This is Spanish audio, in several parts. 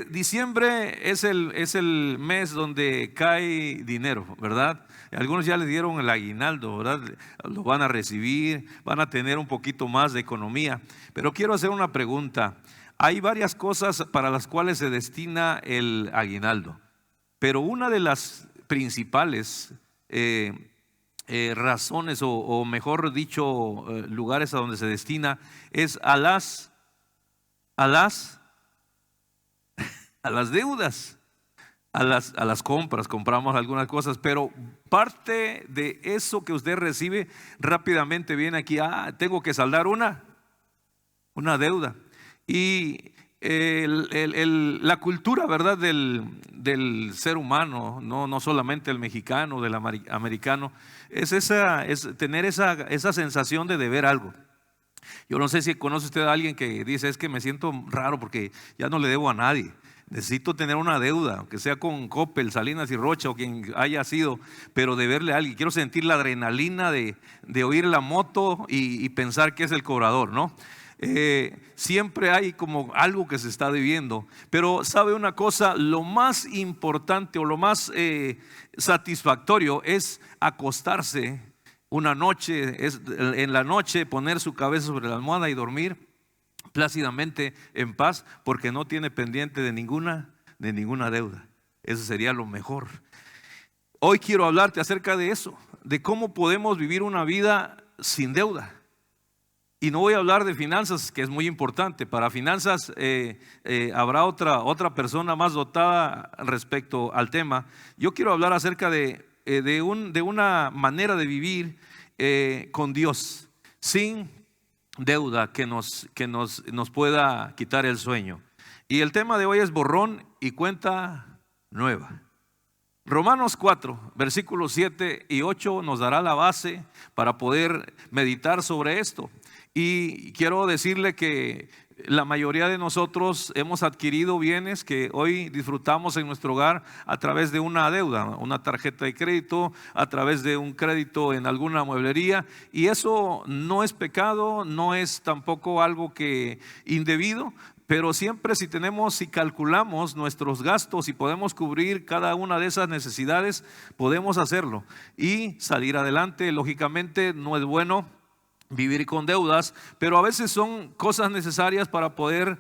Diciembre es el mes donde cae dinero, ¿verdad? Algunos ya les dieron el aguinaldo, ¿verdad? Lo van a recibir, van a tener un poquito más de economía. Pero quiero hacer una pregunta. Hay varias cosas para las cuales se destina el aguinaldo, pero una de las principales razones, o mejor dicho, lugares a donde se destina es a las deudas, a las compras. Compramos algunas cosas, pero parte de eso que usted recibe rápidamente viene aquí: tengo que saldar una deuda. Y la cultura, ¿verdad?, del ser humano, no solamente el mexicano, del americano, es tener esa sensación de deber algo. Yo no sé si conoce usted a alguien que dice: es que me siento raro porque ya no le debo a nadie. Necesito tener una deuda, aunque sea con Coppel, Salinas y Rocha o quien haya sido, pero deberle a alguien. Quiero sentir la adrenalina de oír la moto y pensar que es el cobrador, ¿no? Siempre hay como algo que se está debiendo. Pero sabe una cosa, lo más importante o lo más satisfactorio es acostarse una noche, en la noche poner su cabeza sobre la almohada y dormir plácidamente en paz, porque no tiene pendiente de ninguna deuda. Eso sería lo mejor. Hoy quiero hablarte acerca de eso, de cómo podemos vivir una vida sin deuda. Y no voy a hablar de finanzas, que es muy importante. Para finanzas habrá otra persona más dotada respecto al tema. Yo quiero hablar acerca de una manera de vivir con Dios, sin deuda que nos pueda quitar el sueño. Y el tema de hoy es borrón y cuenta nueva. Romanos 4, versículos 7 y 8 nos dará la base para poder meditar sobre esto. Y quiero decirle que la mayoría de nosotros hemos adquirido bienes que hoy disfrutamos en nuestro hogar a través de una deuda, una tarjeta de crédito, a través de un crédito en alguna mueblería, y eso no es pecado, no es tampoco algo que indebido. Pero siempre si calculamos nuestros gastos y podemos cubrir cada una de esas necesidades, podemos hacerlo y salir adelante. Lógicamente no es bueno vivir con deudas, pero a veces son cosas necesarias para poder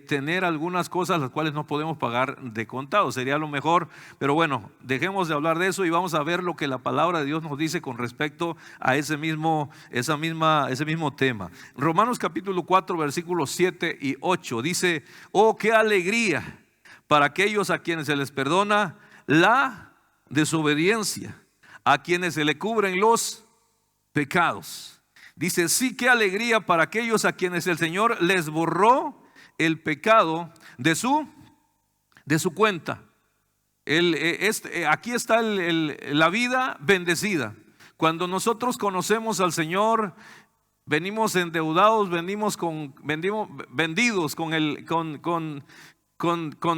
tener algunas cosas las cuales no podemos pagar de contado. Sería lo mejor, pero bueno, dejemos de hablar de eso y vamos a ver lo que la palabra de Dios nos dice con respecto a ese mismo tema. Romanos capítulo 4, versículos 7 y 8 dice: oh, qué alegría para aquellos a quienes se les perdona la desobediencia, a quienes se le cubren los pecados. Dice: sí, qué alegría para aquellos a quienes el Señor les borró el pecado de su cuenta. Aquí está la vida bendecida. Cuando nosotros conocemos al Señor, venimos endeudados, vendidos con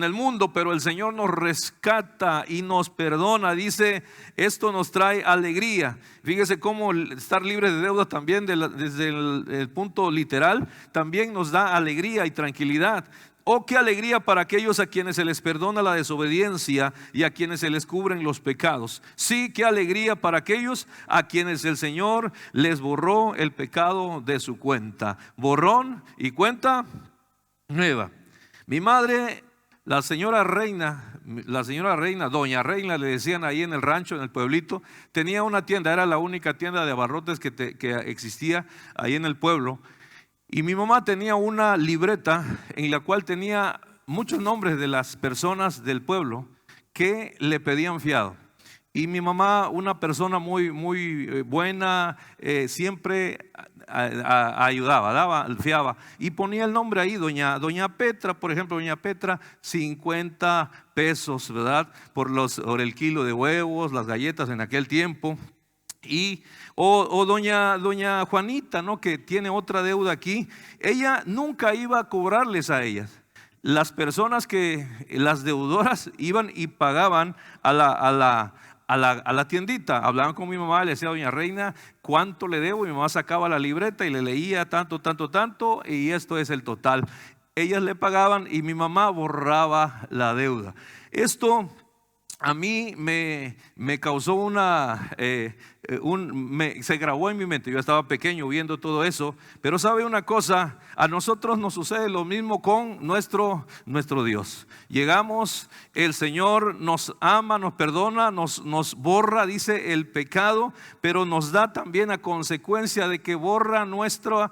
el mundo, pero el Señor nos rescata y nos perdona. Dice: esto nos trae alegría. Fíjese cómo estar libre de deuda también desde el punto literal también nos da alegría y tranquilidad. Oh, qué alegría para aquellos a quienes se les perdona la desobediencia y a quienes se les cubren los pecados. Sí, qué alegría para aquellos a quienes el Señor les borró el pecado de su cuenta. Borrón y cuenta nueva. Mi madre, la señora Reina, doña Reina le decían ahí en el rancho, en el pueblito, tenía una tienda, era la única tienda de abarrotes que existía ahí en el pueblo. Y mi mamá tenía una libreta en la cual tenía muchos nombres de las personas del pueblo que le pedían fiado. Y mi mamá, una persona muy buena, siempre ayudaba, fiaba, y ponía el nombre ahí: doña Petra, por ejemplo, doña Petra, 50 pesos, ¿verdad? Por el kilo de huevos, las galletas en aquel tiempo. O doña Juanita, ¿no?, que tiene otra deuda aquí. Ella nunca iba a cobrarles a ellas. Las personas las deudoras iban y pagaban a la tiendita. Hablaban con mi mamá, le decía: doña Reina, ¿cuánto le debo? Y mi mamá sacaba la libreta y le leía tanto, y esto es el total. ellas le pagaban y mi mamá borraba la deuda. Esto a mí me causó se grabó en mi mente. Yo estaba pequeño viendo todo eso, pero sabe una cosa, a nosotros nos sucede lo mismo con nuestro Dios. Llegamos, el Señor nos ama, nos perdona, nos borra, dice, el pecado, pero nos da también a consecuencia de que borra nuestra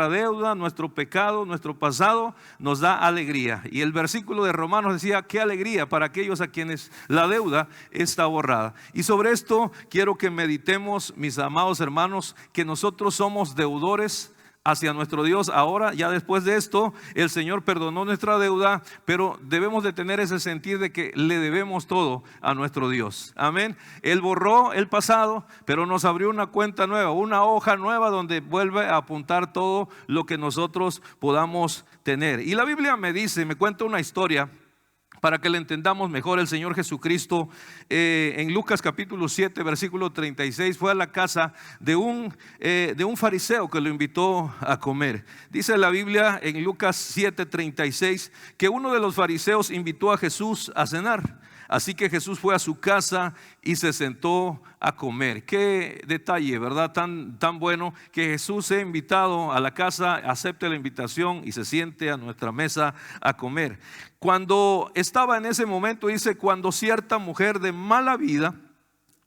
deuda, nuestro pecado, nuestro pasado, nos da alegría. Y el versículo de Romanos decía, qué alegría para aquellos a quienes la deuda está borrada. Y sobre esto quiero que meditemos, mis amados hermanos, que nosotros somos deudores hacia nuestro Dios. Ahora, ya después de esto, el Señor perdonó nuestra deuda, pero debemos de tener ese sentir de que le debemos todo a nuestro Dios. Amén. Él borró el pasado, pero nos abrió una cuenta nueva, una hoja nueva donde vuelve a apuntar todo lo que nosotros podamos tener. Y la Biblia me cuenta una historia para que le entendamos mejor. El Señor Jesucristo en Lucas capítulo 7 versículo 36 fue a la casa de un fariseo que lo invitó a comer. Dice la Biblia en Lucas 7:36 que uno de los fariseos invitó a Jesús a cenar. Así que Jesús fue a su casa y se sentó a comer. Qué detalle, ¿verdad? Tan bueno que Jesús sea invitado a la casa, acepte la invitación y se siente a nuestra mesa a comer. Cuando estaba en ese momento, dice, cuando cierta mujer de mala vida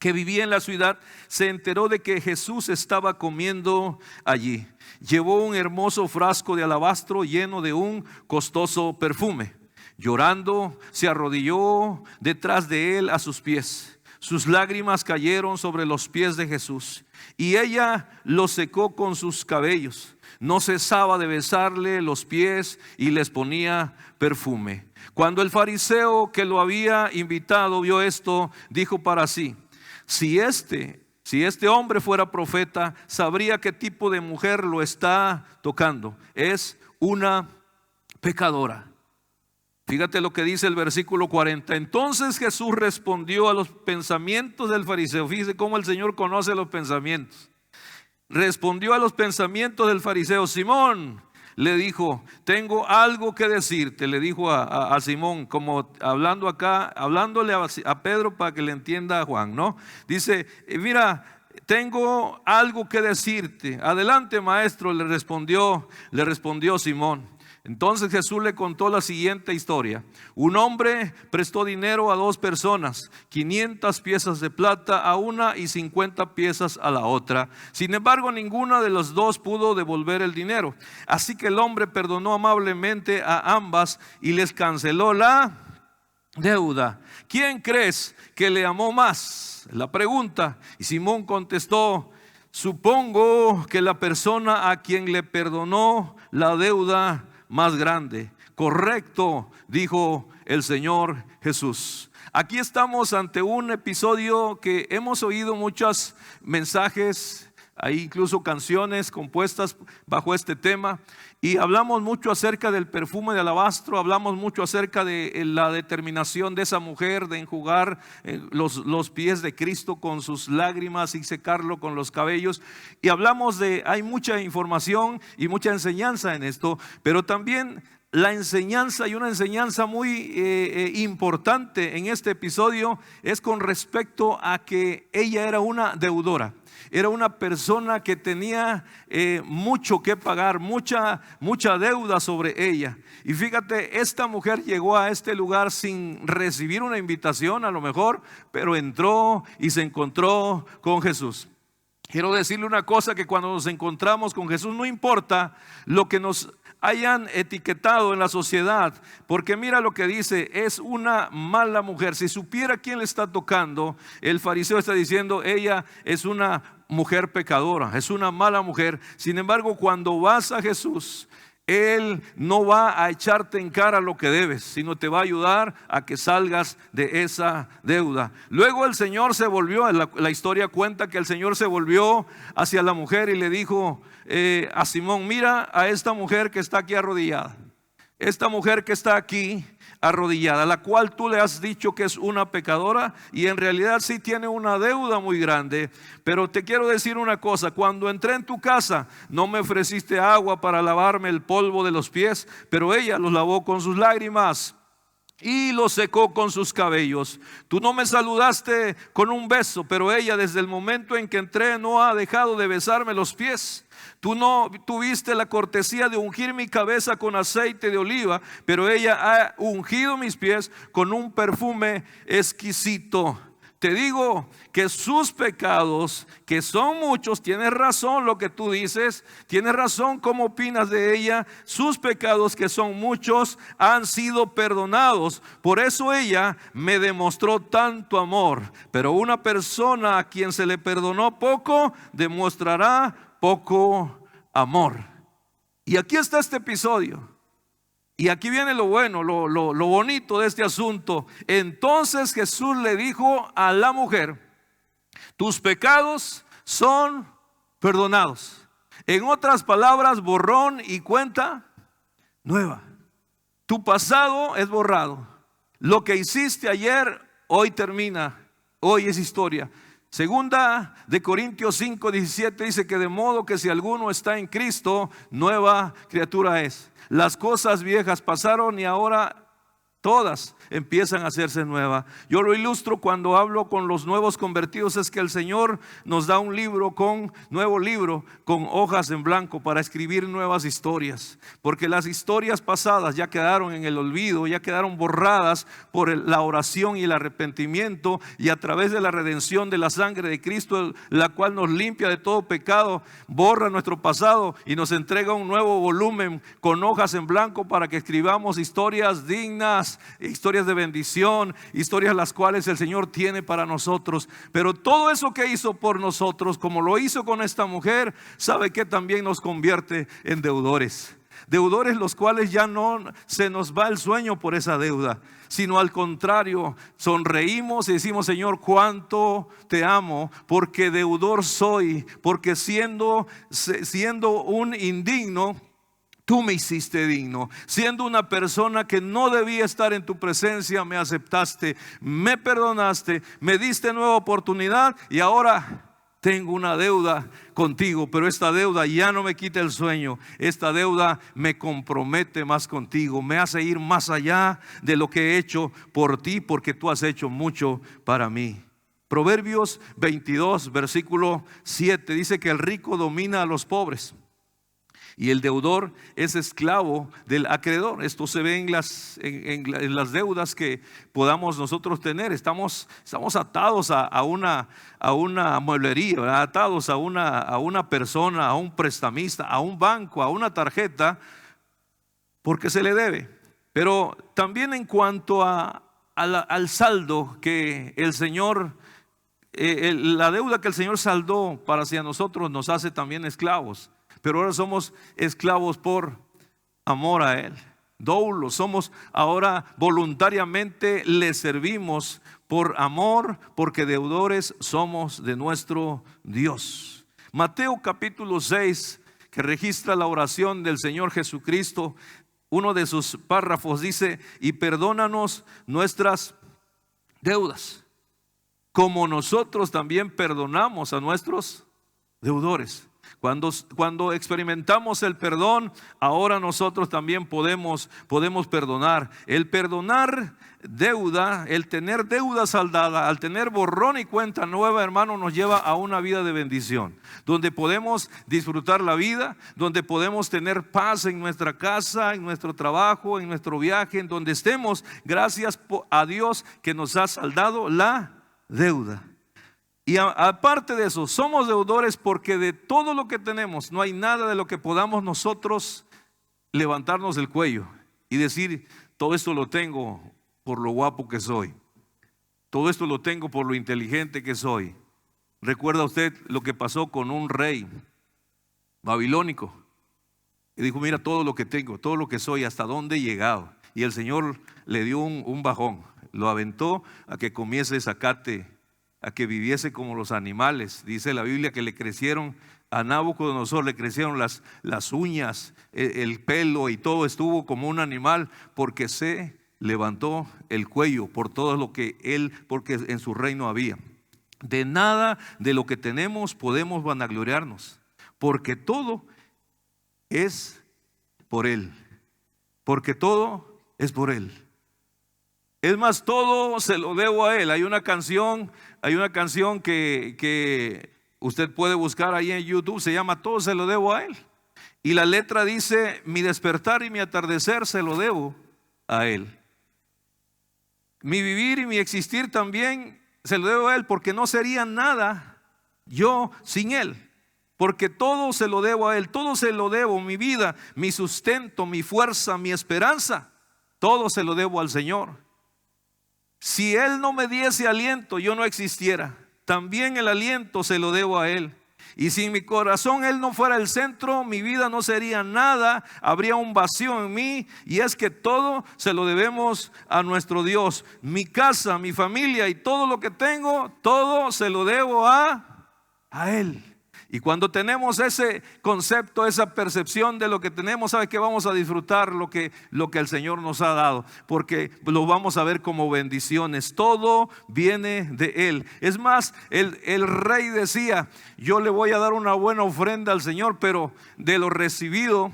que vivía en la ciudad se enteró de que Jesús estaba comiendo allí, llevó un hermoso frasco de alabastro lleno de un costoso perfume. Llorando, se arrodilló detrás de él a sus pies. Sus lágrimas cayeron sobre los pies de Jesús y ella los secó con sus cabellos. No cesaba de besarle los pies y les ponía perfume. Cuando el fariseo que lo había invitado vio esto, dijo para sí: si este hombre fuera profeta, sabría qué tipo de mujer lo está tocando. Es una pecadora. Fíjate lo que dice el versículo 40. Entonces Jesús respondió a los pensamientos del fariseo. Fíjese cómo el Señor conoce los pensamientos. Respondió a los pensamientos del fariseo. Simón, le dijo, tengo algo que decirte. Le dijo a Simón, como hablándole a Pedro para que le entienda a Juan, ¿no? Dice, mira, tengo algo que decirte. Adelante, maestro, le respondió Simón. Entonces Jesús le contó la siguiente historia. Un hombre prestó dinero a dos personas, 500 piezas de plata a una y 50 piezas a la otra. Sin embargo, ninguna de los dos pudo devolver el dinero. Así que el hombre perdonó amablemente a ambas y les canceló la deuda. ¿Quién crees que le amó más? La pregunta. Y Simón contestó: supongo que la persona a quien le perdonó la deuda más grande. Correcto, dijo el Señor Jesús. Aquí estamos ante un episodio que hemos oído muchos mensajes, hay incluso canciones compuestas bajo este tema, y hablamos mucho acerca del perfume de alabastro, hablamos mucho acerca de la determinación de esa mujer de enjugar los pies de Cristo con sus lágrimas y secarlo con los cabellos, y hablamos hay mucha información y mucha enseñanza en esto, pero también la enseñanza, y una enseñanza muy importante en este episodio, es con respecto a que ella era una deudora. Era una persona que tenía mucho que pagar, mucha deuda sobre ella. Y fíjate, esta mujer llegó a este lugar sin recibir una invitación a lo mejor, pero entró y se encontró con Jesús. Quiero decirle una cosa, que cuando nos encontramos con Jesús, no importa lo que nos hayan etiquetado en la sociedad, porque mira lo que dice: es una mala mujer. Si supiera quién le está tocando, el fariseo está diciendo, ella es una mujer pecadora, es una mala mujer. Sin embargo, cuando vas a Jesús, Él no va a echarte en cara lo que debes, sino te va a ayudar a que salgas de esa deuda. Luego el Señor se volvió, la historia cuenta que el Señor se volvió hacia la mujer y le dijo a Simón: mira a esta mujer que está aquí arrodillada. esta mujer que está aquí arrodillada, la cual tú le has dicho que es una pecadora y en realidad sí tiene una deuda muy grande. Pero te quiero decir una cosa: cuando entré en tu casa no me ofreciste agua para lavarme el polvo de los pies, pero ella los lavó con sus lágrimas y los secó con sus cabellos. Tú no me saludaste con un beso, pero ella desde el momento en que entré no ha dejado de besarme los pies. Tú no tuviste la cortesía de ungir mi cabeza con aceite de oliva, pero ella ha ungido mis pies con un perfume exquisito. Te digo que sus pecados, que son muchos, tienes razón lo que tú dices, tienes razón cómo opinas de ella, sus pecados que son muchos han sido perdonados. Por eso ella me demostró tanto amor. Pero una persona a quien se le perdonó poco, demostrará poco amor. Y aquí está este episodio. Y aquí viene lo bueno, lo bonito de este asunto. Entonces Jesús le dijo a la mujer: tus pecados son perdonados. En otras palabras, borrón y cuenta nueva. Tu pasado es borrado. Lo que hiciste ayer, hoy termina. Hoy es historia. Segunda de Corintios 5:17 dice que de modo que si alguno está en Cristo, nueva criatura es. Las cosas viejas pasaron y ahora todas empiezan a hacerse nuevas. Yo lo ilustro cuando hablo con los nuevos convertidos, es que el Señor nos da un nuevo libro con hojas en blanco para escribir nuevas historias, porque las historias pasadas ya quedaron en el olvido, ya quedaron borradas por la oración y el arrepentimiento, y a través de la redención de la sangre de Cristo, la cual nos limpia de todo pecado, borra nuestro pasado y nos entrega un nuevo volumen con hojas en blanco para que escribamos historias dignas, historias de bendición, historias las cuales el Señor tiene para nosotros. Pero todo eso que hizo por nosotros, como lo hizo con esta mujer, sabe que también nos convierte en deudores. Deudores los cuales ya no se nos va el sueño por esa deuda, sino al contrario, sonreímos y decimos: Señor, cuánto te amo, porque deudor soy, porque siendo un indigno, tú me hiciste digno. Siendo una persona que no debía estar en tu presencia, me aceptaste, me perdonaste, me diste nueva oportunidad y ahora tengo una deuda contigo. Pero esta deuda ya no me quita el sueño. Esta deuda me compromete más contigo, me hace ir más allá de lo que he hecho por ti, porque tú has hecho mucho para mí. Proverbios 22, versículo 7 dice que el rico domina a los pobres y el deudor es esclavo del acreedor. Esto se ve en las deudas que podamos nosotros tener. Estamos atados a una mueblería, ¿verdad? Atados a una persona, a un prestamista, a un banco, a una tarjeta, porque se le debe. Pero también en cuanto al saldo que el Señor, la deuda que el Señor saldó para hacia nosotros, nos hace también esclavos. Pero ahora somos esclavos por amor a Él. Doulos, somos ahora voluntariamente le servimos por amor, porque deudores somos de nuestro Dios. Mateo capítulo 6, que registra la oración del Señor Jesucristo, uno de sus párrafos dice: y perdónanos nuestras deudas, como nosotros también perdonamos a nuestros deudores. Cuando experimentamos el perdón, ahora nosotros también podemos perdonar. El perdonar deuda, el tener deuda saldada, al tener borrón y cuenta nueva, hermano, nos lleva a una vida de bendición, donde podemos disfrutar la vida, donde podemos tener paz en nuestra casa, en nuestro trabajo, en nuestro viaje, en donde estemos. Gracias a Dios que nos ha saldado la deuda. Y aparte de eso, somos deudores porque de todo lo que tenemos, no hay nada de lo que podamos nosotros levantarnos el cuello y decir: todo esto lo tengo por lo guapo que soy, todo esto lo tengo por lo inteligente que soy. ¿Recuerda usted lo que pasó con un rey babilónico? Y dijo: mira todo lo que tengo, todo lo que soy, hasta dónde he llegado. Y el Señor le dio un bajón, lo aventó a que comiese zacate, a que viviese como los animales. Dice la Biblia que le crecieron a Nabucodonosor le crecieron las uñas, el pelo y todo, estuvo como un animal porque se levantó el cuello por todo lo que porque en su reino había. De nada de lo que tenemos podemos vanagloriarnos, porque todo es por Él. Porque todo es por Él. Es más, todo se lo debo a Él. Hay una canción que usted puede buscar ahí en YouTube, se llama Todo se lo debo a Él. Y la letra dice: mi despertar y mi atardecer se lo debo a Él. Mi vivir y mi existir también se lo debo a Él, porque no sería nada yo sin Él. Porque todo se lo debo a Él, todo se lo debo, mi vida, mi sustento, mi fuerza, mi esperanza, todo se lo debo al Señor. Si Él no me diese aliento, yo no existiera. También el aliento se lo debo a Él. Y si en mi corazón Él no fuera el centro, mi vida no sería nada, habría un vacío en mí. Y es que todo se lo debemos a nuestro Dios. Mi casa, mi familia y todo lo que tengo, todo se lo debo a Él. Y cuando tenemos ese concepto, esa percepción de lo que tenemos, ¿sabe qué? Vamos a disfrutar lo que el Señor nos ha dado, porque lo vamos a ver como bendiciones. Todo viene de Él. Es más, el rey decía: yo le voy a dar una buena ofrenda al Señor, pero de lo recibido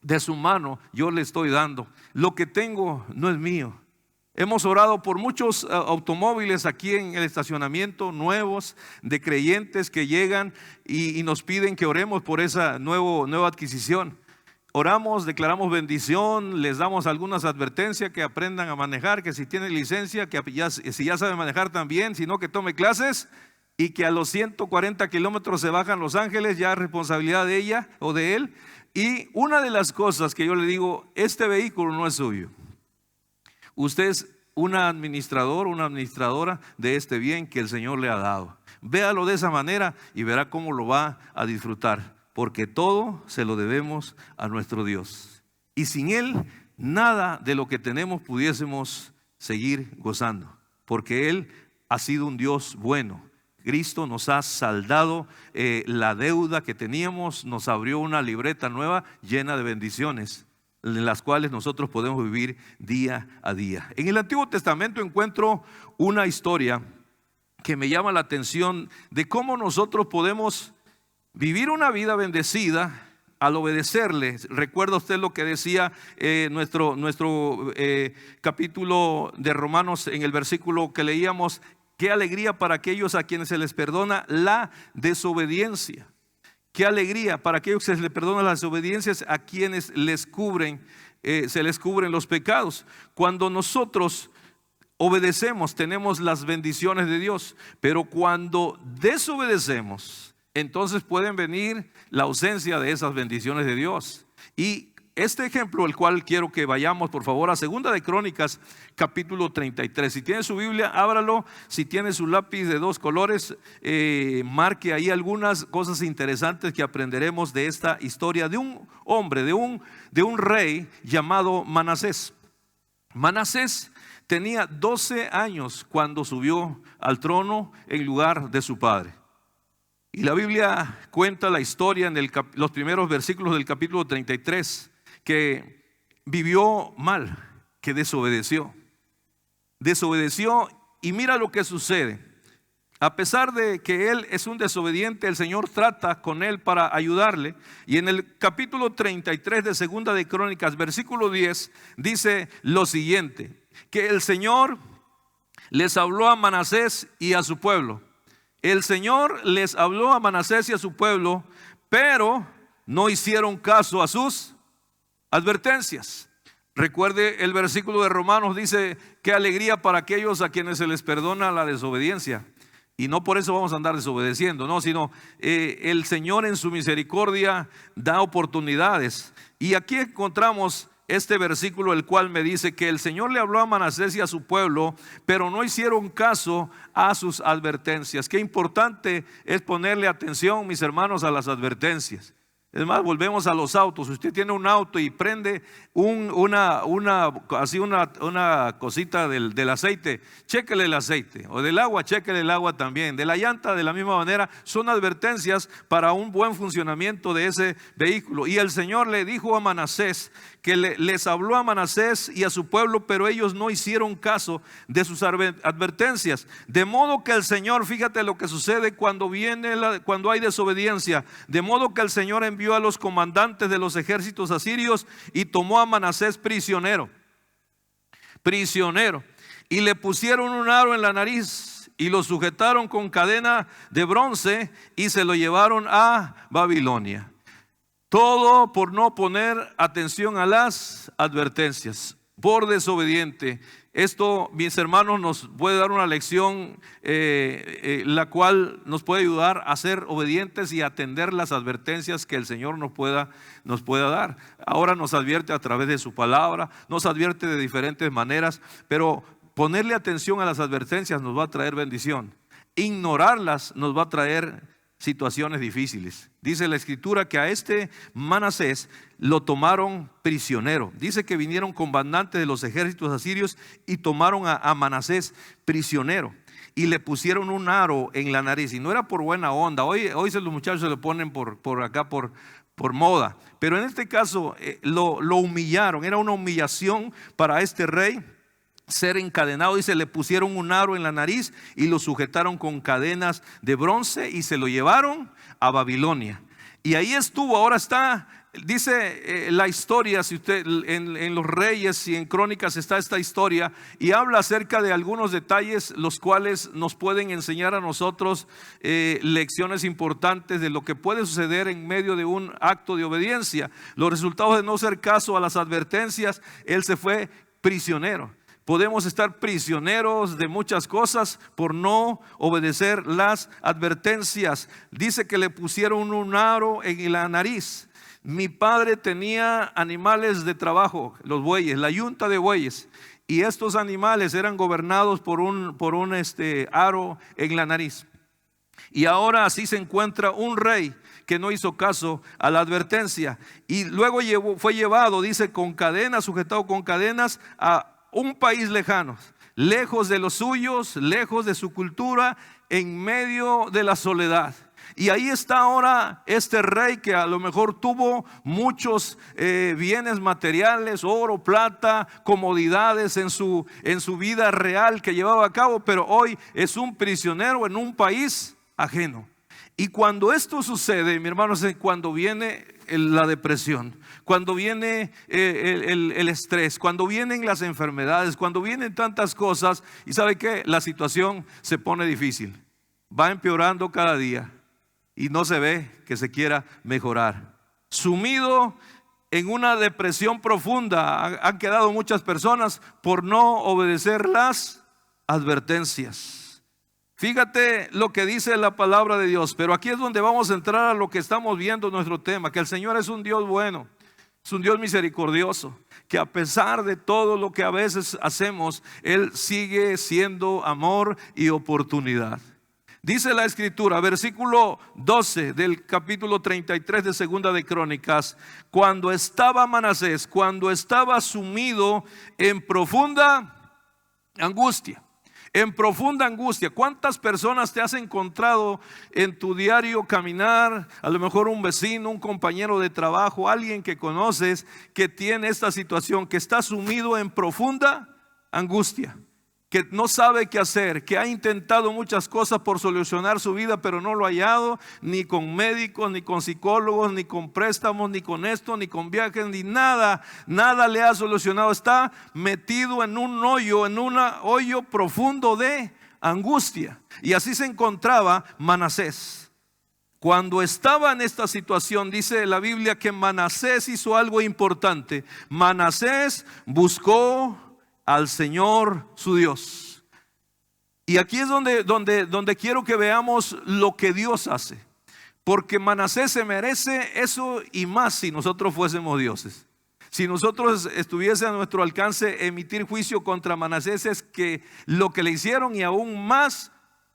de su mano yo le estoy dando. Lo que tengo no es mío. Hemos orado por muchos automóviles aquí en el estacionamiento, nuevos, de creyentes que llegan y nos piden que oremos por esa nueva adquisición. Oramos, declaramos bendición, les damos algunas advertencias, que aprendan a manejar, que si tienen licencia, que si ya saben manejar también, si no, que tome clases, y que a los 140 kilómetros se bajan Los Ángeles, ya es responsabilidad de ella o de él. Y una de las cosas que yo le digo: este vehículo no es suyo. Usted es un administrador, una administradora de este bien que el Señor le ha dado. Véalo de esa manera y verá cómo lo va a disfrutar, porque todo se lo debemos a nuestro Dios. Y sin Él, nada de lo que tenemos pudiésemos seguir gozando, porque Él ha sido un Dios bueno. Cristo nos ha saldado la deuda que teníamos, nos abrió una libreta nueva llena de bendiciones, en las cuales nosotros podemos vivir día a día. En el Antiguo Testamento encuentro una historia que me llama la atención de cómo nosotros podemos vivir una vida bendecida al obedecerle. Recuerda usted lo que decía nuestro capítulo de Romanos, en el versículo que leíamos: qué alegría para aquellos a quienes se les perdona la desobediencia. Qué alegría para aquellos que se les perdonan las desobediencias, a quienes se les cubren los pecados. Cuando nosotros obedecemos, tenemos las bendiciones de Dios, pero cuando desobedecemos, entonces pueden venir la ausencia de esas bendiciones de Dios. Y este ejemplo, el cual quiero que vayamos por favor a Segunda de Crónicas, capítulo 33. Si tiene su Biblia, ábralo. Si tiene su lápiz de 2 colores, marque ahí algunas cosas interesantes que aprenderemos de esta historia de un hombre, de un rey llamado Manasés. Manasés tenía 12 años cuando subió al trono en lugar de su padre. Y la Biblia cuenta la historia en los primeros versículos del capítulo 33, que vivió mal, que desobedeció y mira lo que sucede. A pesar de que él es un desobediente, el Señor trata con él para ayudarle. Y en el capítulo 33 de Segunda de Crónicas, versículo 10, dice lo siguiente: que el Señor les habló a Manasés y a su pueblo. El Señor les habló a Manasés y a su pueblo, pero no hicieron caso a sus advertencias. Recuerde el versículo de Romanos, dice: qué alegría para aquellos a quienes se les perdona la desobediencia. Y no por eso vamos a andar desobedeciendo, no, sino el Señor en su misericordia da oportunidades. Y aquí encontramos este versículo, el cual me dice que el Señor le habló a Manasés y a su pueblo, pero no hicieron caso a sus advertencias. Qué importante es ponerle atención, mis hermanos, a las advertencias. Es más, volvemos a los autos. Si usted tiene un auto y prende una cosita del aceite, chéquele el aceite. O del agua, chéquele el agua también. De la llanta, de la misma manera, son advertencias para un buen funcionamiento de ese vehículo. Y el Señor le dijo a Manasés, que les habló a Manasés y a su pueblo, pero ellos no hicieron caso de sus advertencias. De modo que el Señor, fíjate lo que sucede cuando hay desobediencia. De modo que el Señor envió a los comandantes de los ejércitos asirios y tomó a Manasés prisionero, y le pusieron un aro en la nariz y lo sujetaron con cadena de bronce y se lo llevaron a Babilonia. Todo por no poner atención a las advertencias, por desobediente. Esto, mis hermanos, nos puede dar una lección la cual nos puede ayudar a ser obedientes y atender las advertencias que el Señor nos pueda dar. Ahora nos advierte a través de su palabra, nos advierte de diferentes maneras, pero ponerle atención a las advertencias nos va a traer bendición. Ignorarlas nos va a traer situaciones difíciles. Dice la escritura que a este Manasés lo tomaron prisionero. Dice que vinieron comandantes de los ejércitos asirios y tomaron a Manasés prisionero y le pusieron un aro en la nariz. Y no era por buena onda. Hoy los muchachos se lo ponen por acá por moda. Pero en este caso lo humillaron. Era una humillación para este rey ser encadenado. Y se le pusieron un aro en la nariz y lo sujetaron con cadenas de bronce y se lo llevaron a Babilonia. Y ahí estuvo. Ahora está, dice la historia, si usted en los Reyes y en Crónicas está esta historia y habla acerca de algunos detalles los cuales nos pueden enseñar a nosotros lecciones importantes de lo que puede suceder en medio de un acto de obediencia. Los resultados de no hacer caso a las advertencias, él se fue prisionero. Podemos estar prisioneros de muchas cosas por no obedecer las advertencias. Dice que le pusieron un aro en la nariz. Mi padre tenía animales de trabajo, los bueyes, la yunta de bueyes. Y estos animales eran gobernados por un aro en la nariz. Y ahora así se encuentra un rey que no hizo caso a la advertencia. Y luego fue llevado, dice, con cadenas, sujetado con cadenas a un país lejano, lejos de los suyos, lejos de su cultura, en medio de la soledad. Y ahí está ahora este rey que a lo mejor tuvo muchos bienes materiales, oro, plata, comodidades en su vida real que llevaba a cabo, pero hoy es un prisionero en un país ajeno. Y cuando esto sucede, mi hermano, es cuando viene la depresión, cuando viene el estrés, cuando vienen las enfermedades, cuando vienen tantas cosas. Y ¿sabe qué? La situación se pone difícil, va empeorando cada día y no se ve que se quiera mejorar. Sumido en una depresión profunda han quedado muchas personas por no obedecer las advertencias. Fíjate lo que dice la palabra de Dios, pero aquí es donde vamos a entrar a lo que estamos viendo, nuestro tema, que el Señor es un Dios bueno, es un Dios misericordioso, que a pesar de todo lo que a veces hacemos, Él sigue siendo amor y oportunidad. Dice la escritura, versículo 12 del capítulo 33 de Segunda de Crónicas: cuando estaba Manasés, cuando estaba sumido en profunda angustia. En profunda angustia. ¿Cuántas personas te has encontrado en tu diario caminar? A lo mejor un vecino, un compañero de trabajo, alguien que conoces que tiene esta situación, que está sumido en profunda angustia, que no sabe qué hacer, que ha intentado muchas cosas por solucionar su vida, pero no lo ha hallado, ni con médicos, ni con psicólogos, ni con préstamos, ni con esto, ni con viajes, ni nada. Nada le ha solucionado. Está metido en un hoyo, en un hoyo profundo de angustia. Y así se encontraba Manasés. Cuando estaba en esta situación, dice la Biblia que Manasés hizo algo importante. Manasés buscó al Señor su Dios. Y aquí es donde quiero que veamos lo que Dios hace, porque Manasés se merece eso y más si nosotros fuésemos dioses. Si nosotros estuviese a nuestro alcance emitir juicio contra Manasés, es que lo que le hicieron y aún más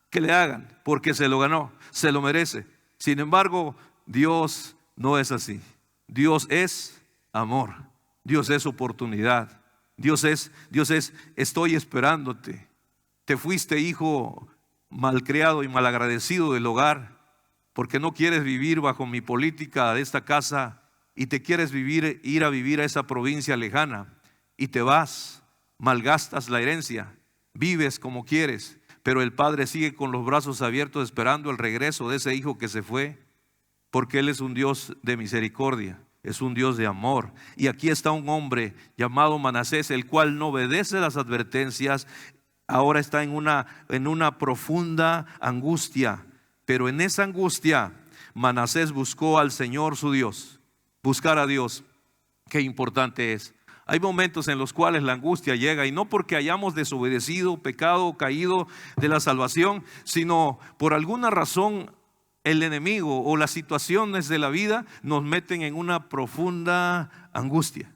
que le hagan, porque se lo ganó, se lo merece. Sin embargo, Dios no es así. Dios es amor. Dios es oportunidad. Dios es, estoy esperándote. Te fuiste, hijo malcriado y malagradecido del hogar, porque no quieres vivir bajo mi política de esta casa y te quieres ir a vivir a esa provincia lejana, y te vas, malgastas la herencia, vives como quieres, pero el padre sigue con los brazos abiertos esperando el regreso de ese hijo que se fue, porque Él es un Dios de misericordia, es un Dios de amor. Y aquí está un hombre llamado Manasés, el cual no obedece las advertencias. Ahora está en una profunda angustia, pero en esa angustia Manasés buscó al Señor su Dios. Buscar a Dios, qué importante es. Hay momentos en los cuales la angustia llega, y no porque hayamos desobedecido, pecado, caído de la salvación, sino por alguna razón el enemigo o las situaciones de la vida nos meten en una profunda angustia.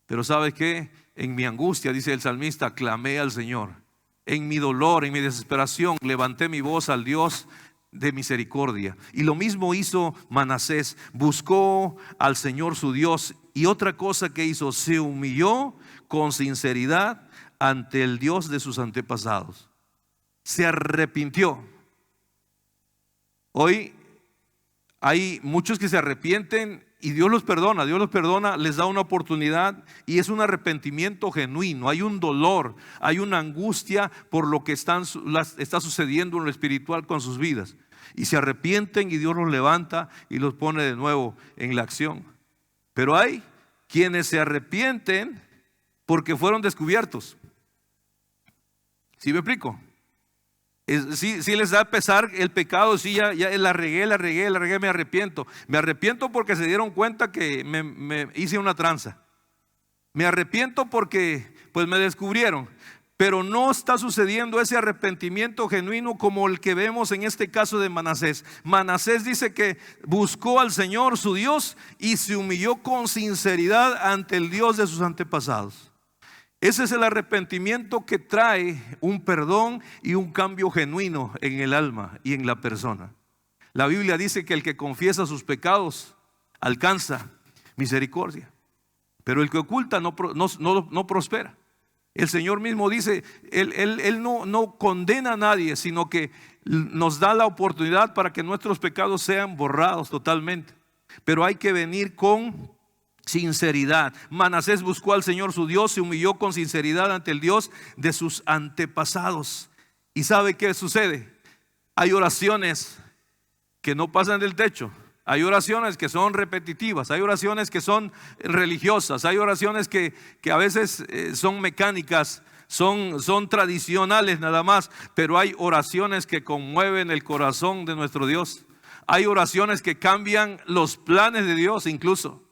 Pero ¿sabes qué? En mi angustia, dice el salmista, clamé al Señor. En mi dolor, en mi desesperación, levanté mi voz al Dios de misericordia. Y lo mismo hizo Manasés, buscó al Señor su Dios. Y otra cosa que hizo, se humilló con sinceridad ante el Dios de sus antepasados. Se arrepintió. Hoy hay muchos que se arrepienten y Dios los perdona, les da una oportunidad, y es un arrepentimiento genuino. Hay un dolor, hay una angustia por lo que está sucediendo en lo espiritual con sus vidas, y se arrepienten y Dios los levanta y los pone de nuevo en la acción. Pero hay quienes se arrepienten porque fueron descubiertos. ¿Sí me explico? Sí les da pesar el pecado. Sí, ya la regué, me arrepiento. Me arrepiento porque se dieron cuenta que me hice una tranza. Me arrepiento porque pues me descubrieron. Pero no está sucediendo ese arrepentimiento genuino como el que vemos en este caso de Manasés. Manasés dice que buscó al Señor su Dios y se humilló con sinceridad ante el Dios de sus antepasados. Ese es el arrepentimiento que trae un perdón y un cambio genuino en el alma y en la persona. La Biblia dice que el que confiesa sus pecados alcanza misericordia, pero el que oculta no prospera. El Señor mismo dice, Él no condena a nadie, sino que nos da la oportunidad para que nuestros pecados sean borrados totalmente. Pero hay que venir con sinceridad. Manasés buscó al Señor su Dios, se humilló con sinceridad ante el Dios de sus antepasados. ¿Y sabe qué sucede? Hay oraciones que no pasan del techo. Hay oraciones que son repetitivas, hay oraciones que son religiosas, hay oraciones que a veces son mecánicas, son tradicionales nada más, pero hay oraciones que conmueven el corazón de nuestro Dios. Hay oraciones que cambian los planes de Dios incluso.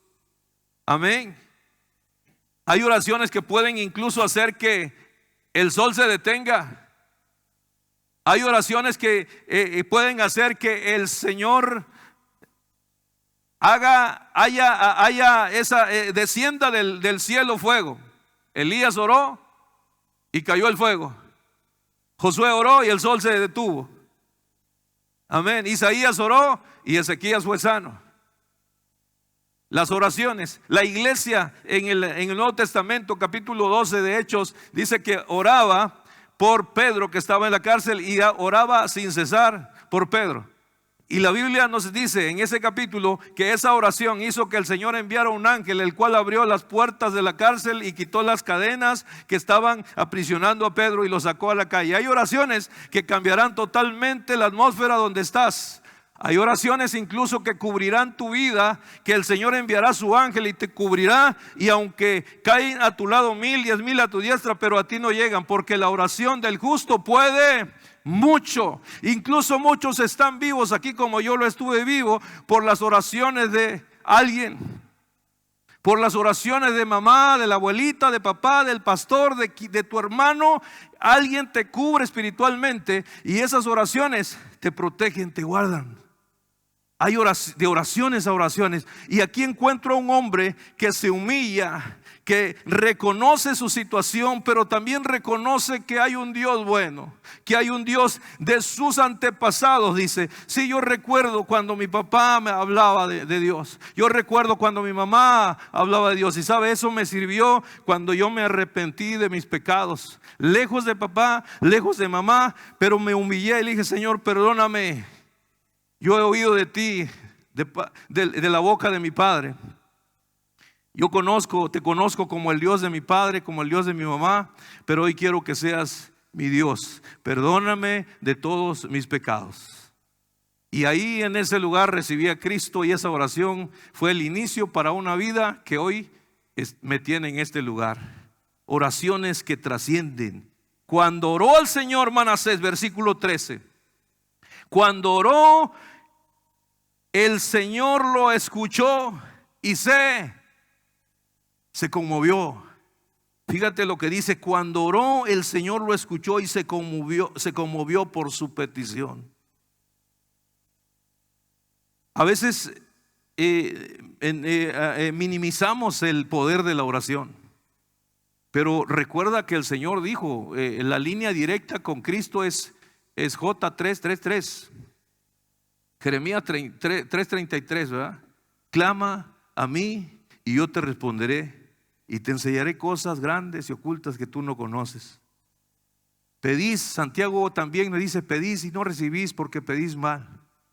Amén. Hay oraciones que pueden incluso hacer que el sol se detenga. Hay oraciones que pueden hacer que el Señor descienda del cielo fuego. Elías oró y cayó el fuego. Josué oró y el sol se detuvo. Amén. Isaías oró y Ezequías fue sano. Las oraciones, la iglesia en el Nuevo Testamento, capítulo 12 de Hechos, dice que oraba por Pedro, que estaba en la cárcel, y oraba sin cesar por Pedro. Y la Biblia nos dice en ese capítulo que esa oración hizo que el Señor enviara un ángel, el cual abrió las puertas de la cárcel y quitó las cadenas que estaban aprisionando a Pedro y lo sacó a la calle. Hay oraciones que cambiarán totalmente la atmósfera donde estás. Hay oraciones incluso que cubrirán tu vida, que el Señor enviará su ángel y te cubrirá, y aunque caen a tu lado 1000, 10,000 a tu diestra, pero a ti no llegan, porque la oración del justo puede mucho. Incluso muchos están vivos aquí, como yo lo estuve vivo, por las oraciones de alguien, por las oraciones de mamá, de la abuelita, de papá, del pastor, de tu hermano. Alguien te cubre espiritualmente y esas oraciones te protegen, te guardan. Hay de oraciones a oraciones. Y aquí encuentro a un hombre que se humilla, que reconoce su situación, pero también reconoce que hay un Dios bueno, que hay un Dios de sus antepasados. Dice, sí, yo recuerdo cuando mi papá me hablaba de Dios. Yo recuerdo cuando mi mamá hablaba de Dios. Y sabe, eso me sirvió cuando yo me arrepentí de mis pecados. Lejos de papá, lejos de mamá, pero me humillé y le dije, Señor, perdóname. Yo he oído de ti, de la boca de mi padre. Yo te conozco como el Dios de mi padre, como el Dios de mi mamá, pero hoy quiero que seas mi Dios. Perdóname de todos mis pecados. Y ahí en ese lugar recibí a Cristo, y esa oración fue el inicio para una vida que hoy me tiene en este lugar. Oraciones que trascienden. Cuando oró al Señor Manasés, versículo 13. Cuando oró, el Señor lo escuchó y se conmovió. Fíjate lo que dice: cuando oró, el Señor lo escuchó y se conmovió por su petición. A veces minimizamos el poder de la oración, pero recuerda que el Señor dijo, la línea directa con Cristo es J3:3:3. Jeremías 3:33, ¿verdad? Clama a mí y yo te responderé y te enseñaré cosas grandes y ocultas que tú no conoces. Pedís, Santiago también me dice, pedís y no recibís porque pedís mal.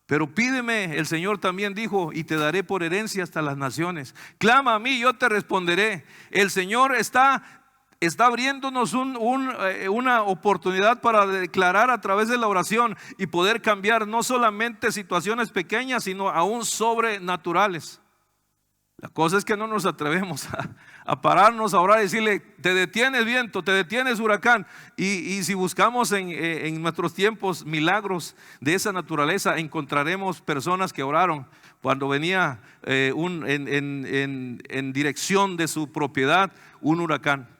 Pero pídeme, el Señor también dijo, y te daré por herencia hasta las naciones. Clama a mí y yo te responderé. El Señor está abriéndonos una oportunidad para declarar a través de la oración y poder cambiar no solamente situaciones pequeñas, sino aún sobrenaturales. La cosa es que no nos atrevemos a pararnos a orar y decirle, te detienes viento, te detienes huracán. Y si buscamos en nuestros tiempos milagros de esa naturaleza, encontraremos personas que oraron cuando venía en dirección de su propiedad un huracán.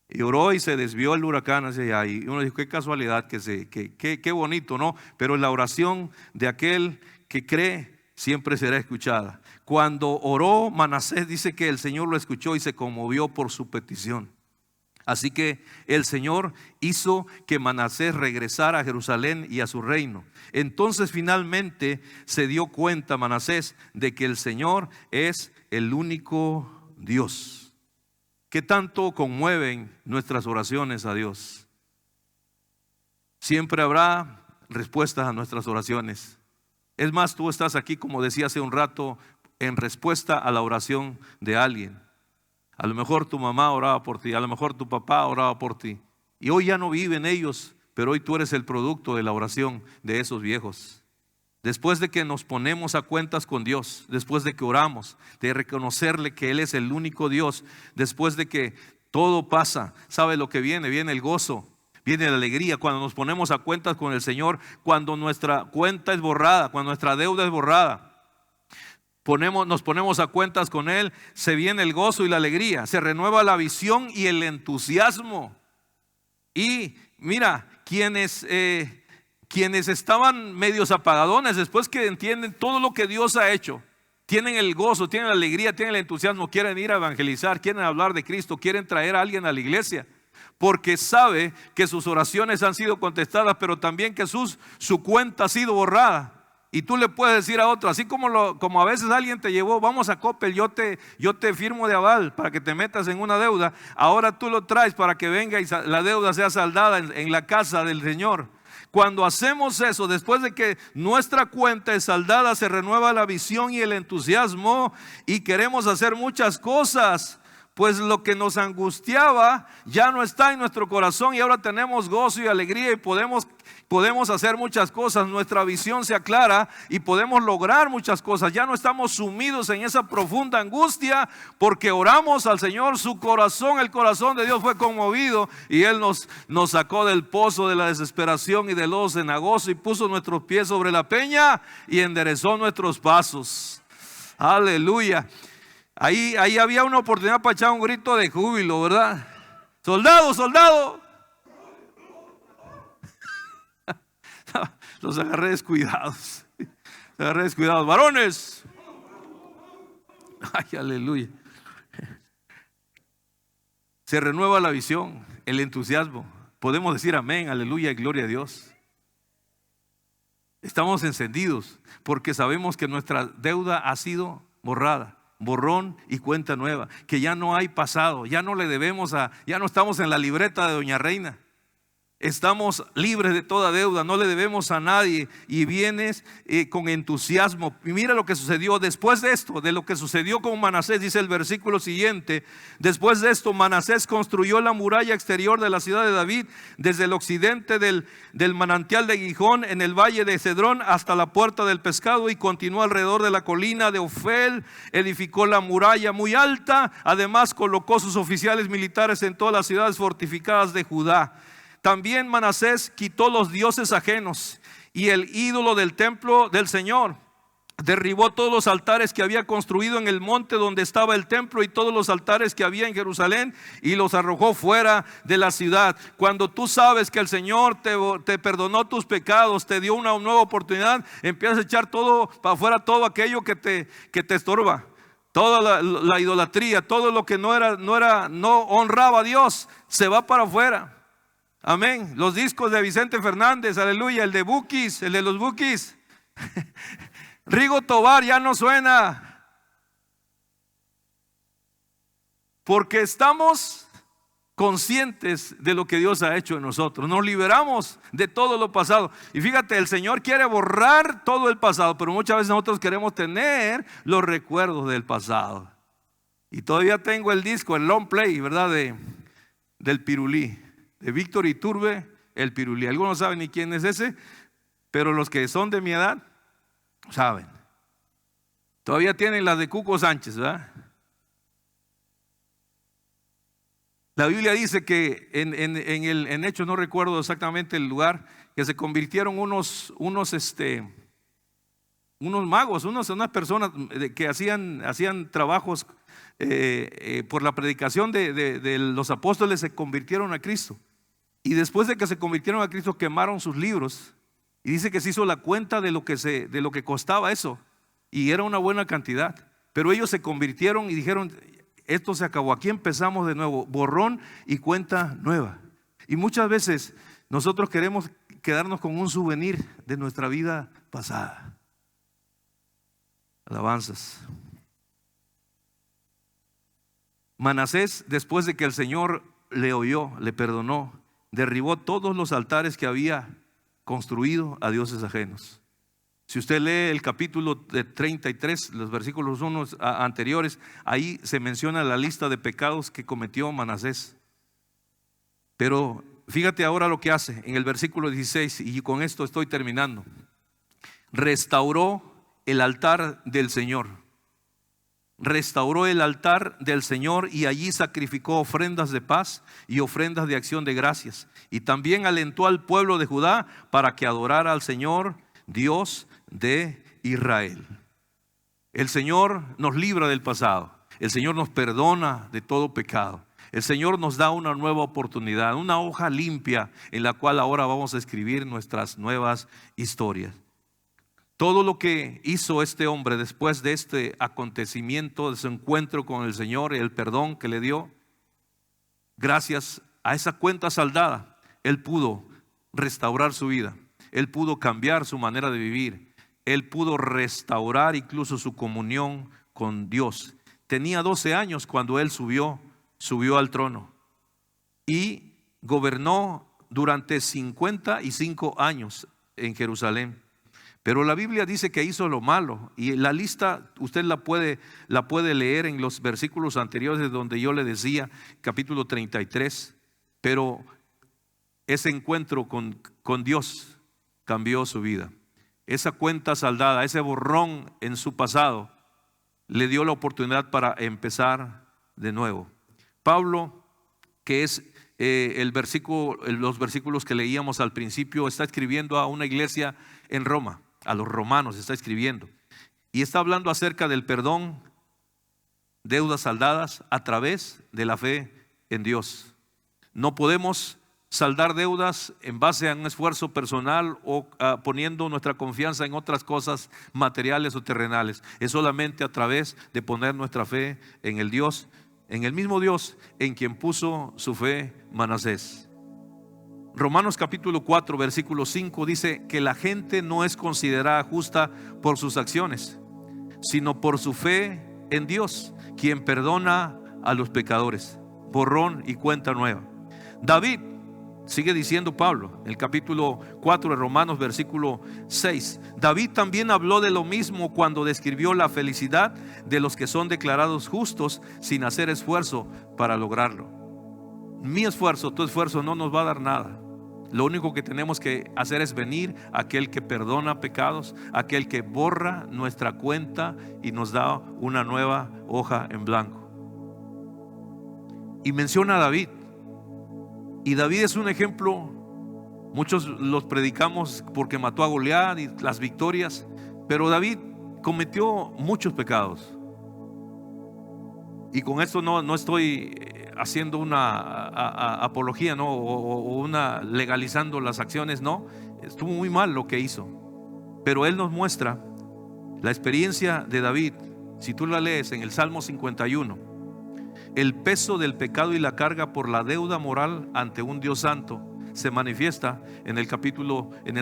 Y oró y se desvió el huracán hacia allá. Y uno dijo, qué casualidad, qué bonito, ¿no? Pero la oración de aquel que cree siempre será escuchada. Cuando oró Manasés, dice que el Señor lo escuchó y se conmovió por su petición. Así que el Señor hizo que Manasés regresara a Jerusalén y a su reino. Entonces finalmente se dio cuenta Manasés de que el Señor es el único Dios. ¿Qué tanto conmueven nuestras oraciones a Dios? Siempre habrá respuestas a nuestras oraciones. Es más, tú estás aquí, como decía hace un rato, en respuesta a la oración de alguien. A lo mejor tu mamá oraba por ti, a lo mejor tu papá oraba por ti. Y hoy ya no viven ellos, pero hoy tú eres el producto de la oración de esos viejos. Después de que nos ponemos a cuentas con Dios, después de que oramos, de reconocerle que Él es el único Dios, después de que todo pasa, ¿sabe lo que viene? Viene el gozo, viene la alegría cuando nos ponemos a cuentas con el Señor, cuando nuestra cuenta es borrada, cuando nuestra deuda es borrada. Nos ponemos a cuentas con Él, se viene el gozo y la alegría, se renueva la visión y el entusiasmo. Y mira, quienes estaban medios apagadones, después que entienden todo lo que Dios ha hecho, tienen el gozo, tienen la alegría, tienen el entusiasmo, quieren ir a evangelizar, quieren hablar de Cristo, quieren traer a alguien a la iglesia, porque sabe que sus oraciones han sido contestadas, pero también que su cuenta ha sido borrada. Y tú le puedes decir a otro, así como a veces alguien te llevó, vamos a Coppel, yo te firmo de aval para que te metas en una deuda. Ahora tú lo traes para que venga y la deuda sea saldada en la casa del Señor. Cuando hacemos eso, después de que nuestra cuenta es saldada, se renueva la visión y el entusiasmo y queremos hacer muchas cosas. Pues lo que nos angustiaba ya no está en nuestro corazón y ahora tenemos gozo y alegría y podemos hacer muchas cosas. Nuestra visión se aclara y podemos lograr muchas cosas. Ya no estamos sumidos en esa profunda angustia porque oramos al Señor. Su corazón, el corazón de Dios fue conmovido y Él nos sacó del pozo de la desesperación y del lodo cenagoso y puso nuestros pies sobre la peña y enderezó nuestros pasos. Aleluya. Ahí había una oportunidad para echar un grito de júbilo, ¿verdad? ¡Soldado, soldado! Los agarré descuidados. Agarréis cuidado, varones. Ay, aleluya. Se renueva la visión, el entusiasmo. Podemos decir amén, aleluya y gloria a Dios. Estamos encendidos porque sabemos que nuestra deuda ha sido borrada. Borrón y cuenta nueva, que ya no hay pasado, ya no le debemos ya no estamos en la libreta de Doña Reina. Estamos libres de toda deuda, no le debemos a nadie y vienes con entusiasmo. Y mira lo que sucedió después de esto, de lo que sucedió con Manasés, dice el versículo siguiente. Después de esto, Manasés construyó la muralla exterior de la ciudad de David, desde el occidente del manantial de Gijón, en el valle de Cedrón, hasta la puerta del pescado, y continuó alrededor de la colina de Ofel. Edificó la muralla muy alta, además colocó sus oficiales militares en todas las ciudades fortificadas de Judá. También Manasés quitó los dioses ajenos y el ídolo del templo del Señor. Derribó todos los altares que había construido en el monte donde estaba el templo y todos los altares que había en Jerusalén, y los arrojó fuera de la ciudad. Cuando tú sabes que el Señor te perdonó tus pecados, te dio una nueva oportunidad, empiezas a echar todo para afuera, todo aquello que te estorba. Toda la idolatría, todo lo que no honraba a Dios, se va para afuera. Amén. Los discos de Vicente Fernández, aleluya, el de los Bukis. Rigo Tobar ya no suena. Porque estamos conscientes de lo que Dios ha hecho en nosotros. Nos liberamos de todo lo pasado. Y fíjate, el Señor quiere borrar todo el pasado, pero muchas veces nosotros queremos tener los recuerdos del pasado. Y todavía tengo el disco, el long play, ¿verdad? Del Pirulí. De Víctor Iturbe, el Pirulí. Algunos saben ni quién es ese, pero los que son de mi edad saben. Todavía tienen las de Cuco Sánchez, ¿verdad? La Biblia dice que en Hechos, no recuerdo exactamente el lugar, que se convirtieron unos magos, unas personas que hacían trabajos por la predicación de los apóstoles, se convirtieron a Cristo. Y después de que se convirtieron a Cristo, quemaron sus libros. Y dice que se hizo la cuenta de lo que costaba eso. Y era una buena cantidad. Pero ellos se convirtieron y dijeron: esto se acabó, aquí empezamos de nuevo, borrón y cuenta nueva. Y muchas veces nosotros queremos quedarnos con un souvenir de nuestra vida pasada. Alabanzas. Manasés, después de que el Señor le oyó, le perdonó, derribó todos los altares que había construido a dioses ajenos. Si usted lee el capítulo 33, los versículos anteriores, ahí se menciona la lista de pecados que cometió Manasés. Pero fíjate ahora lo que hace en el versículo 16, y con esto estoy terminando. Restauró el altar del Señor. Restauró el altar del Señor y allí sacrificó ofrendas de paz y ofrendas de acción de gracias. Y también alentó al pueblo de Judá para que adorara al Señor, Dios de Israel. El Señor nos libra del pasado. El Señor nos perdona de todo pecado. El Señor nos da una nueva oportunidad, una hoja limpia en la cual ahora vamos a escribir nuestras nuevas historias. Todo lo que hizo este hombre después de este acontecimiento, de su encuentro con el Señor y el perdón que le dio, gracias a esa cuenta saldada, él pudo restaurar su vida. Él pudo cambiar su manera de vivir. Él pudo restaurar incluso su comunión con Dios. Tenía 12 años cuando él subió al trono y gobernó durante 55 años en Jerusalén. Pero la Biblia dice que hizo lo malo, y la lista usted la puede leer en los versículos anteriores, donde yo le decía, capítulo 33. Pero ese encuentro con Dios cambió su vida. Esa cuenta saldada, ese borrón en su pasado, le dio la oportunidad para empezar de nuevo. Pablo, que es los versículos que leíamos al principio, está escribiendo a una iglesia en Roma. A los romanos está escribiendo, y está hablando acerca del perdón, deudas saldadas a través de la fe en Dios. No podemos saldar deudas en base a un esfuerzo personal o poniendo nuestra confianza en otras cosas materiales o terrenales. Es solamente a través de poner nuestra fe en el Dios, en el mismo Dios en quien puso su fe Manasés. Romanos capítulo 4 versículo 5 dice que la gente no es considerada justa por sus acciones, sino por su fe en Dios, quien perdona a los pecadores. Borrón y cuenta nueva. David, sigue diciendo Pablo, en el capítulo 4 de Romanos versículo 6, David también habló de lo mismo cuando describió la felicidad de los que son declarados justos sin hacer esfuerzo para lograrlo. Mi esfuerzo, tu esfuerzo no nos va a dar nada. Lo único que tenemos que hacer es venir a aquel que perdona pecados, aquel que borra nuestra cuenta y nos da una nueva hoja en blanco. Y menciona a David. Y David es un ejemplo. Muchos los predicamos porque mató a Goliat y las victorias, pero David cometió muchos pecados. Y con esto no estoy haciendo una apología, ¿no? o una legalizando las acciones, no. Estuvo muy mal lo que hizo, pero él nos muestra la experiencia de David. Si tú la lees en el Salmo 51, el peso del pecado y la carga por la deuda moral ante un Dios santo se manifiesta en el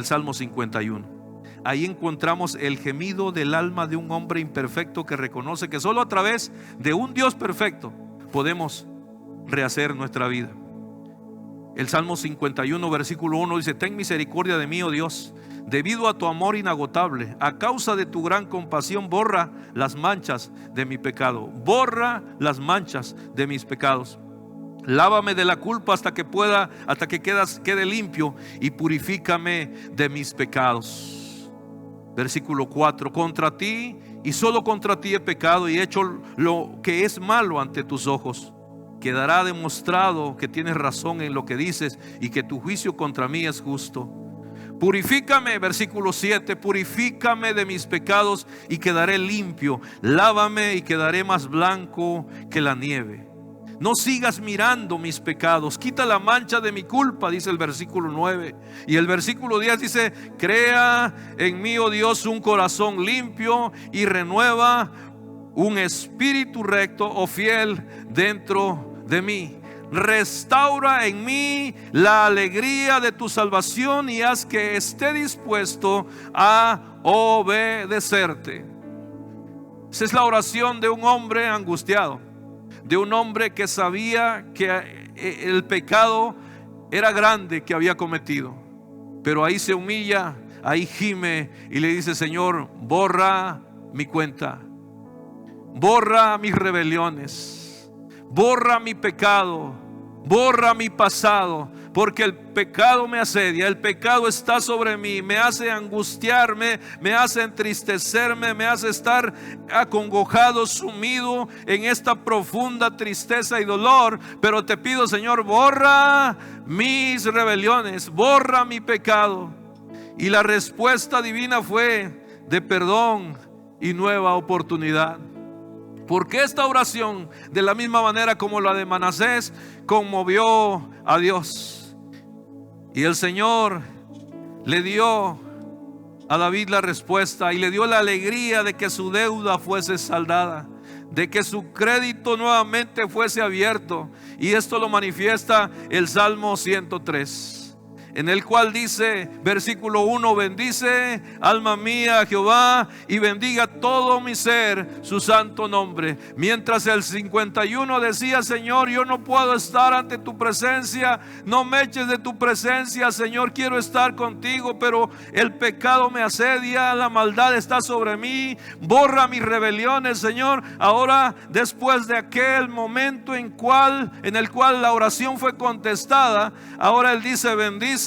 Salmo 51. Ahí encontramos el gemido del alma de un hombre imperfecto que reconoce que solo a través de un Dios perfecto podemos rehacer nuestra vida. El Salmo 51 versículo 1 dice: ten misericordia de mí, oh Dios, debido a tu amor inagotable, a causa de tu gran compasión, borra las manchas de mi pecado. Borra las manchas de mis pecados. Lávame de la culpa hasta que quede limpio, y purifícame de mis pecados. Versículo 4: contra ti y solo contra ti he pecado y he hecho lo que es malo ante tus ojos. Quedará demostrado que tienes razón en lo que dices y que tu juicio contra mí es justo. Purifícame, versículo 7, purifícame de mis pecados y quedaré limpio. Lávame y quedaré más blanco que la nieve. No sigas mirando mis pecados, quita la mancha de mi culpa, dice el versículo 9. Y el versículo 10 dice: crea en mí, oh Dios, un corazón limpio y renueva un espíritu recto o fiel dentro de mí. Restaura en mí la alegría de tu salvación y haz que esté dispuesto a obedecerte. Esa es la oración de un hombre angustiado, de un hombre que sabía que el pecado era grande que había cometido, pero ahí se humilla, ahí gime y le dice: Señor, borra mi cuenta, borra mis rebeliones, borra mi pecado, borra mi pasado, porque el pecado me asedia, el pecado está sobre mí, me hace angustiarme, me hace entristecerme, me hace estar acongojado, sumido en esta profunda tristeza y dolor. Pero te pido, Señor, borra mis rebeliones, borra mi pecado. Y la respuesta divina fue de perdón y nueva oportunidad. Porque esta oración, de la misma manera como la de Manasés, conmovió a Dios. Y el Señor le dio a David la respuesta y le dio la alegría de que su deuda fuese saldada, de que su crédito nuevamente fuese abierto. Y esto lo manifiesta el Salmo 103, en el cual dice, versículo 1: bendice alma mía a Jehová y bendiga todo mi ser su santo nombre. Mientras el 51 decía: Señor, yo no puedo estar ante tu presencia, no me eches de tu presencia, Señor, quiero estar contigo, pero el pecado me asedia, la maldad está sobre mí, borra mis rebeliones, Señor. Ahora, después de aquel momento en el cual la oración fue contestada, ahora él dice: bendice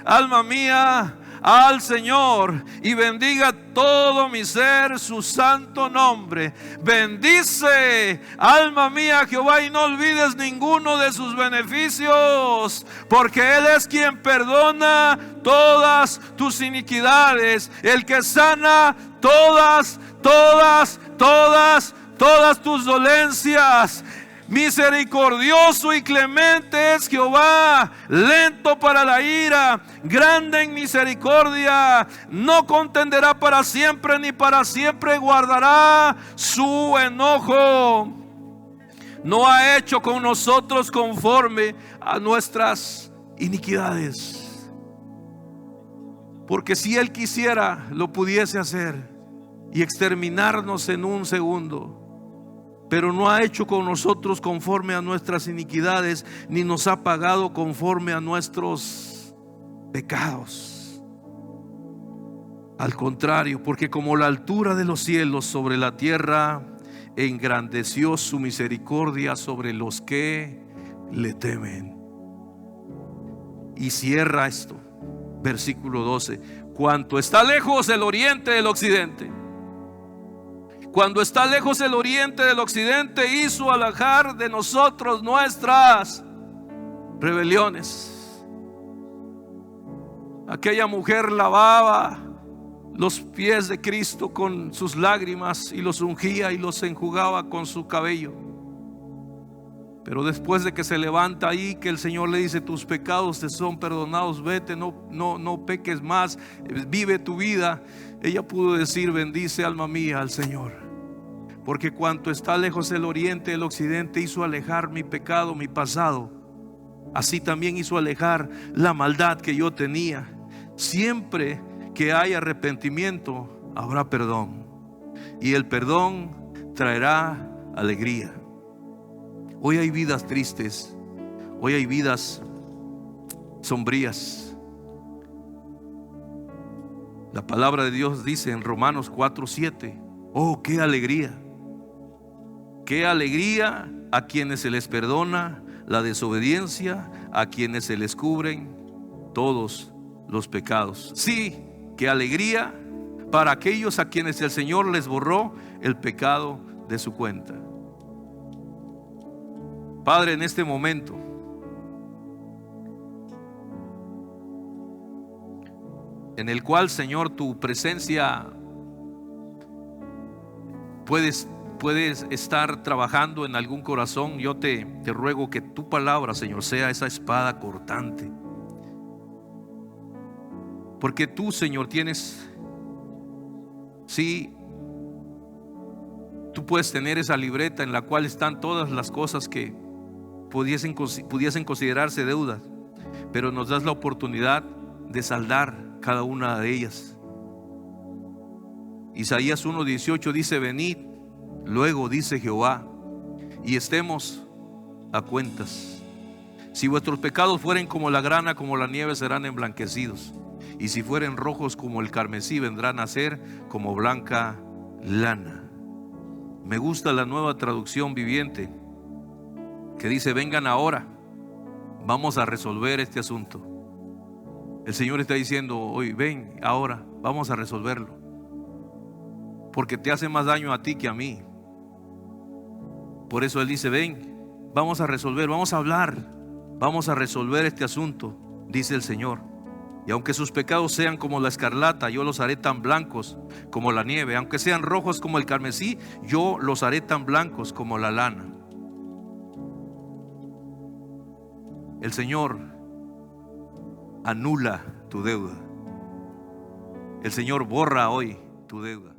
alma mía al Señor y bendiga todo mi ser su santo nombre. Bendice alma mía a Jehová y no olvides ninguno de sus beneficios, porque Él es quien perdona todas tus iniquidades, el que sana todas tus dolencias. Misericordioso y clemente es Jehová, lento para la ira, grande en misericordia, no contenderá para siempre, ni para siempre guardará su enojo. No ha hecho con nosotros conforme a nuestras iniquidades, porque si Él quisiera lo pudiese hacer y exterminarnos en un segundo, pero no ha hecho con nosotros conforme a nuestras iniquidades, ni nos ha pagado conforme a nuestros pecados. Al contrario, porque como la altura de los cielos sobre la tierra, engrandeció su misericordia sobre los que le temen. Y cierra esto, versículo 12: cuanto está lejos el oriente del occidente, cuando está lejos el oriente del occidente, hizo alejar de nosotros nuestras rebeliones. Aquella mujer lavaba los pies de Cristo con sus lágrimas y los ungía y los enjugaba con su cabello. Pero después de que se levanta ahí, que el Señor le dice: tus pecados te son perdonados, vete, no peques más, vive tu vida. Ella pudo decir: bendice alma mía al Señor, porque cuanto está lejos el oriente del occidente, hizo alejar mi pecado, mi pasado. Así también hizo alejar la maldad que yo tenía. Siempre que hay arrepentimiento, habrá perdón, y el perdón traerá alegría. Hoy hay vidas tristes, hoy hay vidas sombrías. La palabra de Dios dice en Romanos 4:7: oh, qué alegría, qué alegría a quienes se les perdona la desobediencia, a quienes se les cubren todos los pecados. Sí, qué alegría para aquellos a quienes el Señor les borró el pecado de su cuenta. Padre, en este momento en el cual, Señor, tu presencia puedes estar trabajando en algún corazón, yo te ruego que tu palabra, Señor, sea esa espada cortante. Porque tú, Señor, tienes, sí, tú puedes tener esa libreta en la cual están todas las cosas que pudiesen considerarse deudas, pero nos das la oportunidad de saldar cada una de ellas. Isaías 1:18 dice: venid luego, dice Jehová, y estemos a cuentas. Si vuestros pecados fueren como la grana, como la nieve, serán emblanquecidos, y si fueren rojos como el carmesí, vendrán a ser como blanca lana. Me gusta la Nueva Traducción Viviente, que dice: vengan ahora, vamos a resolver este asunto. El Señor está diciendo hoy: ven ahora, vamos a resolverlo, porque te hace más daño a ti que a mí. Por eso Él dice: ven, vamos a resolver, vamos a hablar, vamos a resolver este asunto, dice el Señor. Y aunque sus pecados sean como la escarlata, yo los haré tan blancos como la nieve. Aunque sean rojos como el carmesí, yo los haré tan blancos como la lana. El Señor anula tu deuda. El Señor borra hoy tu deuda.